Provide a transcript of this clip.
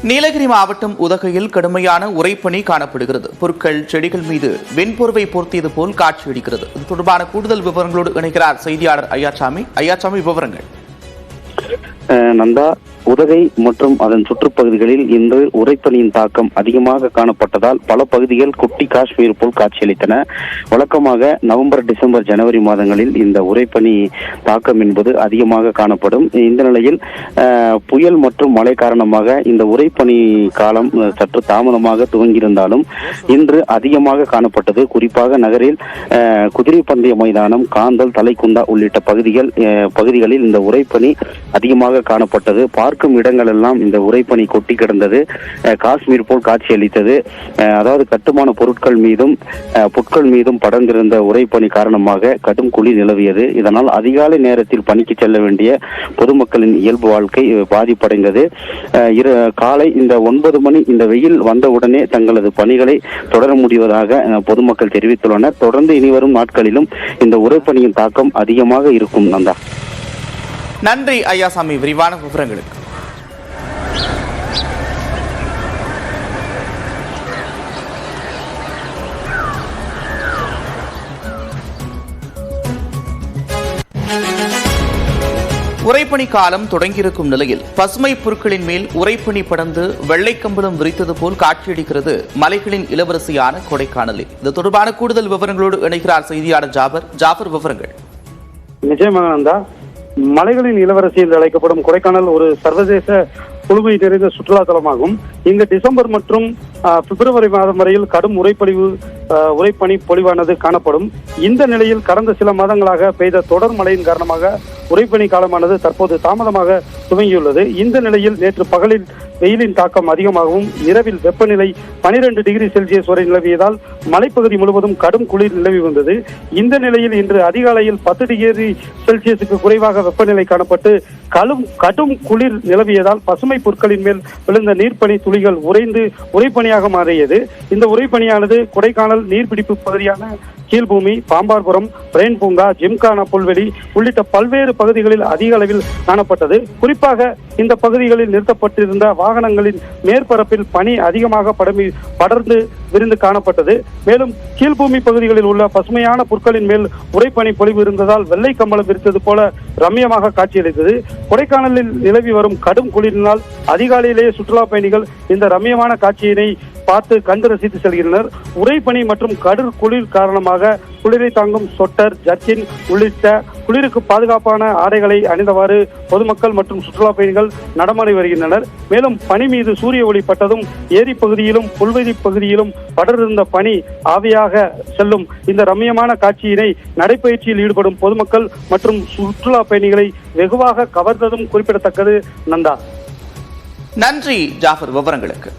நீலகிரி மாவட்டம் உதகையில் கடுமையான உறைபனி காணப்படுகிறது. புற்கள், செடிகள் மீது வெண்பொருவை போர்த்தியது போல் காட்சியளிக்கிறது. இது தொடர்பான கூடுதல் விவரங்களோடு இணைக்கிறார் செய்தியாளர் ஐயாச்சாமி. விவரங்கள். நந்தா, உதகை மற்றும் அதன் சுற்றுப்பகுதிகளில் இன்று உறைபனியின் தாக்கம் அதிகமாக காணப்பட்டதால் பல பகுதிகள் குட்டி காஷ்மீர் போல் காட்சியளித்தன. வழக்கமாக நவம்பர், டிசம்பர், ஜனவரி மாதங்களில் இந்த உறைபனி தாக்கம் என்பது அதிகமாக காணப்படும். இந்த நிலையில் புயல் மற்றும் மழை காரணமாக இந்த உறைபனி காலம் சற்று தாமதமாக துவங்கியிருந்தாலும் இன்று அதிகமாக காணப்பட்டது. குறிப்பாக நகரில் குதிரை பந்தய மைதானம், காந்தல், தலைக்குந்தா உள்ளிட்ட பகுதிகளில் இந்த உறைபனி அதிகமாக காணப்பட்டது. பார்க்கும் இடங்கள் எல்லாம் இந்த உறைபனி கொட்டி கிடந்தது. காஷ்மீர் போல் காட்சியளித்தது. அதாவது கட்டுமான பொருட்கள் மீதும் புட்கள் மீதும் படர்ந்திருந்த உறைபனி காரணமாக கடும் குளிர் நிலவியது. இதனால் அதிகாலை நேரத்தில் பணிக்கு செல்ல வேண்டிய பொதுமக்களின் இயல்பு வாழ்க்கை பாதிப்படைந்தது. காலை இந்த 9 மணி இந்த வெயில் வந்தவுடனே தங்களது பணிகளை தொடர முடிவதாக பொதுமக்கள் தெரிவித்துள்ளனர். தொடர்ந்து இனிவரும் நாட்களிலும் இந்த உறைபனியின் தாக்கம் அதிகமாக இருக்கும். நந்தா, நன்றி ஐயாசாமி, விரிவான விவரங்களுக்கு. உறைபனி காலம் தொடங்கியிருக்கும் நிலையில் பசுமை பொருட்களின் மேல் உறைபனி படர்ந்து வெள்ளை கம்பளம் விரித்தது போல் காட்சியளிக்கிறது மலைகளின் இளவரசியான கொடைக்கானலில். இது தொடர்பான கூடுதல் விவரங்களோடு இணைக்கிறார் செய்தியாளர் ஜாபர். விவரங்கள். நிச்சயமாக மலைகளின் இளவரசி என்று அழைக்கப்படும் கொடைக்கானல் ஒரு சர்வதேச குழுமை நிறைந்த சுற்றுலா தலமாகும். இங்கு டிசம்பர் மற்றும் பிப்ரவரி மாதம் வரையில் கடும் உறைபனி பொழிவானது காணப்படும். இந்த நிலையில் கடந்த சில மாதங்களாக பெய்த தொடர் மழையின் காரணமாக உறைபனி காலமானது தற்போது தாமதமாக துவங்கியுள்ளது. இந்த நிலையில் நேற்று பகலில் வெயிலின் தாக்கம் அதிகமாகவும் இரவில் வெப்பநிலை 12 டிகிரி செல்சியஸ் வரை நிலவியதால் மலைப்பகுதி முழுவதும் கடும் குளிர் நிலவி வந்தது. இந்த நிலையில் இன்று அதிகாலையில் 10 டிகிரி செல்சியஸுக்கு குறைவாக வெப்பநிலை காணப்பட்டு கடும் குளிர் நிலவியதால் பசுமை பொருட்களின் மேல் விழுந்த நீர்ப்பனி துளிகள் உறைந்து உறைபனியாக மாறியது. இந்த உறைபனியானது கொடைக்கானல் நீர்பிடிப்பு பகுதியான கீழ்பூமி, பாம்பார்புரம், பிரெயின் பூங்கா, ஜிம்கானா புல்வெளி உள்ளிட்ட பல்வேறு பகுதிகளில் அதிக அளவில் காணப்பட்டது. குறிப்பாக இந்த பகுதிகளில் நிறுத்தப்பட்டிருந்த வாகனங்களின் மேற்பரப்பில் பனி அதிகமாக படர்ந்து விரிந்து காணப்பட்டது. மேலும் கீழ்பூமி பகுதிகளில் உள்ள பசுமையான புற்களின் மேல் உறைபனி பொழிவு இருந்ததால் வெள்ளை கம்பளம் விரித்தது போல ரம்யமாக காட்சியளித்தது. கொடைக்கானலில் நிலவி வரும் கடும் குளிரினால் அதிகாலையிலேயே சுற்றுலா பயணிகள் இந்த ரம்யமான காட்சியினை பார்த்து கண்டு ரசித்து செல்கின்றனர். உறைபனி மற்றும் கடும் குளிர் காரணமாக குளிரை தாங்கும் சொட்டர், ஜர்க்கின் உள்ளிட்ட குளிருக்கு பாதுகாப்பான ஆடைகளை அணிந்தவாறு பொதுமக்கள் மற்றும் சுற்றுலா பயணிகள் நடமாடி வருகின்றனர். மேலும் பனி மீது சூரிய ஒளி பட்டதும் ஏரி பகுதியிலும் புல்வெளி பகுதியிலும் படர்ந்திருந்த பனி ஆவியாக செல்லும் இந்த ரம்யமான காட்சியினை நடைபயிற்சியில் ஈடுபடும் பொதுமக்கள் மற்றும் சுற்றுலா பயணிகளை வெகுவாக கவர்ந்ததும் குறிப்பிடத்தக்கது. நந்தா, நன்றி ஜாஃபர், விவரங்களுக்கு.